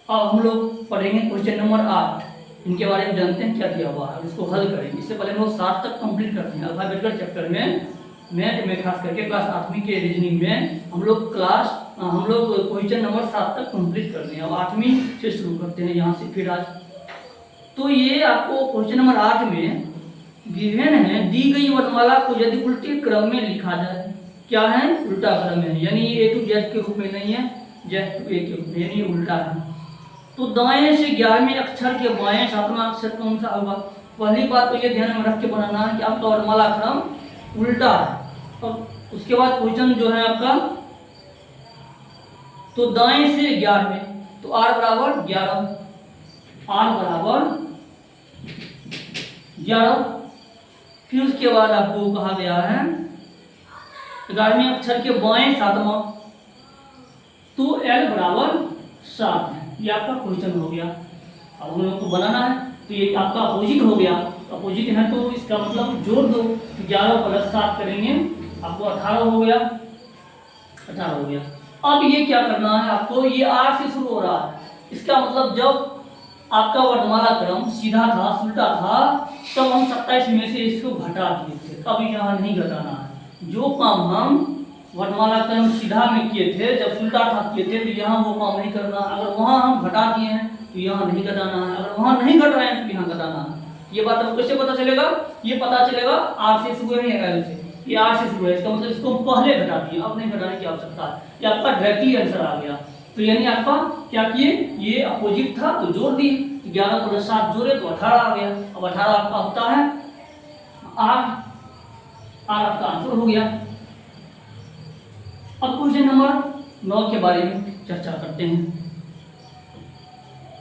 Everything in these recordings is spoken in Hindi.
अब हम लोग पढ़ेंगे क्वेश्चन नंबर 8। इनके बारे में जानते हैं क्या दिया हुआ है, इसको हल करेंगे। इससे पहले हम लोग 7 तक कंप्लीट करते हैं। अल्फाबेटिकल चैप्टर में मैथ में खास करके क्लास 8वीं के रीजनिंग में हम लोग क्वेश्चन नंबर 7 तक कंप्लीट करते हैं। अब 8वीं से शुरू करते हैं यहाँ से फिर आज। तो ये आपको क्वेश्चन नंबर 8 में गिवन है, दी गई वर्णमाला को यदि उल्टे क्रम में लिखा जाए। क्या है? उल्टा क्रम है, यानी ए टू जेड के रूप में नहीं है, जेड टू ए के रूप में, यानी उल्टा है। तो दाएं से 11वें अक्षर के बाएं 7वां अक्षर कौन सा होगा? पहली बात तो ये ध्यान में रख के बनाना है कि आपका वर्णमाला क्रम उल्टा है। और उसके बाद क्वेश्चन जो है आपका, तो दाएं से 11वें, तो आर बराबर 11, आर बराबर 11। फिर उसके बाद आपको कहा गया है 11वें अक्षर के बाएं 7वां, तो एल बराबर 7 है। ये आपका क्वेश्चन हो गया। अब हम लोग को बनाना है, तो ये आपका अपोजिट हो गया। अपोजिट है तो इसका मतलब जोड़ दो, 11 प्लस 7 करेंगे आपको 18 हो गया, 18 हो गया। अब ये क्या करना है आपको, ये आर से शुरू हो रहा है। इसका मतलब जब आपका वर्णमाला क्रम सीधा था, उल्टा था, तब हम 27 में से इसको घटा दिए थे। अब यहाँ नहीं घटाना है। जो काम हम वर्णमाला क्रम सीधा में किए थे, जब उल्टा था किए थे, तो यहाँ वो काम नहीं करना। अगर वहाँ हम घटा दिए हैं तो यहाँ नहीं घटाना है, अगर वहाँ नहीं घट रहे हैं तो यहाँ घटाना है। ये बात आपको कैसे पता चलेगा? ये पता चलेगा आर से शुरू है या एल से। ये आर से शुरू है, इसका मतलब इसको पहले घटा दिए, अब नहीं घटाने की आवश्यकता है। ये आपका डायरेक्टली आंसर आ गया। तो यानी आपका क्या किए, ये अपोजिट था तो जोड़ दिए, 11 प्लस 7 जोड़े तो 18 आ गया। अब 18 आपका होता है आर, आर आपका आंसर हो गया। अब क्वेश्चन नंबर 9 के बारे में चर्चा करते हैं।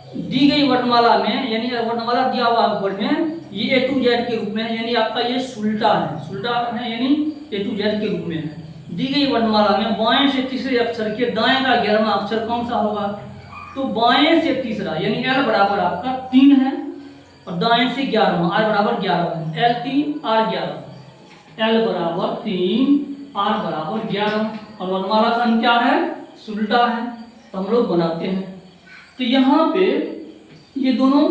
दी गई वर्णमाला में, यानी वर्णमाला दिया हुआ ऊपर में, ये ए टू जेड के रूप में है, यानी आपका ये सुल्टा है, सुल्टा है यानी ए टू जेड के रूप में है। दी गई वर्णमाला में बाएं से तीसरे अक्षर के दाएं का 11वां अक्षर कौन सा होगा? तो बाएं से तीसरा, यानी एल बराबर आपका 3 है, और दाएं से 11वां, आर बराबर 11 है। एल 3 आर 11, एल बराबर 3 आर बराबर 11, और वर्णमाला का क्या है? सुल्टा है। तो हम लोग बनाते हैं। तो यहाँ पे ये दोनों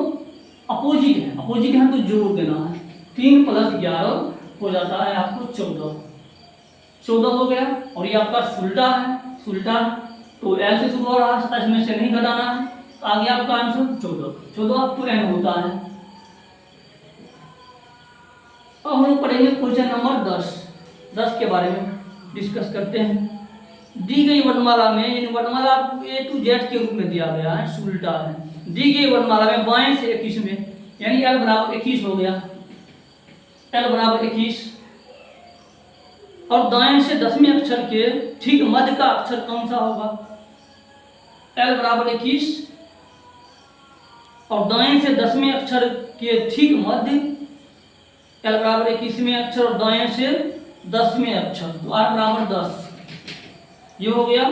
अपोजिट है, अपोजिट है तो जोड़ देना है। 3 प्लस 11 हो जाता है आपको 14, 14 हो गया। और ये आपका सुल्टा है, सुल्टा, तो एल से शुरू हो रहा है, 27 में से नहीं घटाना है, तो आ गया आपका आंसर 14। 14 आपको एन होता है। अब हम लोग पढ़ेंगे क्वेश्चन नंबर 10। 10 के बारे में डिस्कस करते हैं। दी गई वर्णमाला में, यानी वर्णमाला ए टू जेड के रूप में दिया गया है, सुल्टा है। दी गई वर्णमाला में बाएं से 21 में, यानी एल बराबर 21 हो गया, एल बराबर 21, और दाएं से 10वें अक्षर के ठीक मध्य का अक्षर कौन सा होगा? एल बराबर 21, और दाएं से 10वें अक्षर के ठीक मध्य, एल बराबर 21वें अक्षर, और दाएं से 10वें अक्षर, तो आर बराबर 10। ये हो गया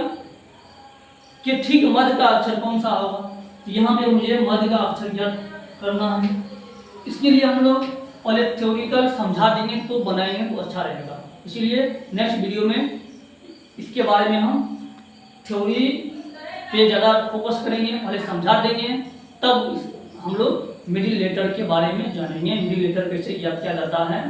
कि ठीक मध्य का अक्षर कौन सा होगा। तो यहाँ पे मुझे मध्य का अक्षर ज्ञात करना है। इसके लिए हम लोग पहले थ्योरिकल समझा देंगे तो बनाएंगे तो अच्छा रहेगा। इसीलिए नेक्स्ट वीडियो में इसके बारे में हम थ्योरी पे ज़्यादा फोकस करेंगे, पहले समझा देंगे, तब हम लोग मिडिल लेटर के बारे में जानेंगे। मिडिल लेटर कैसे याद किया जाता है,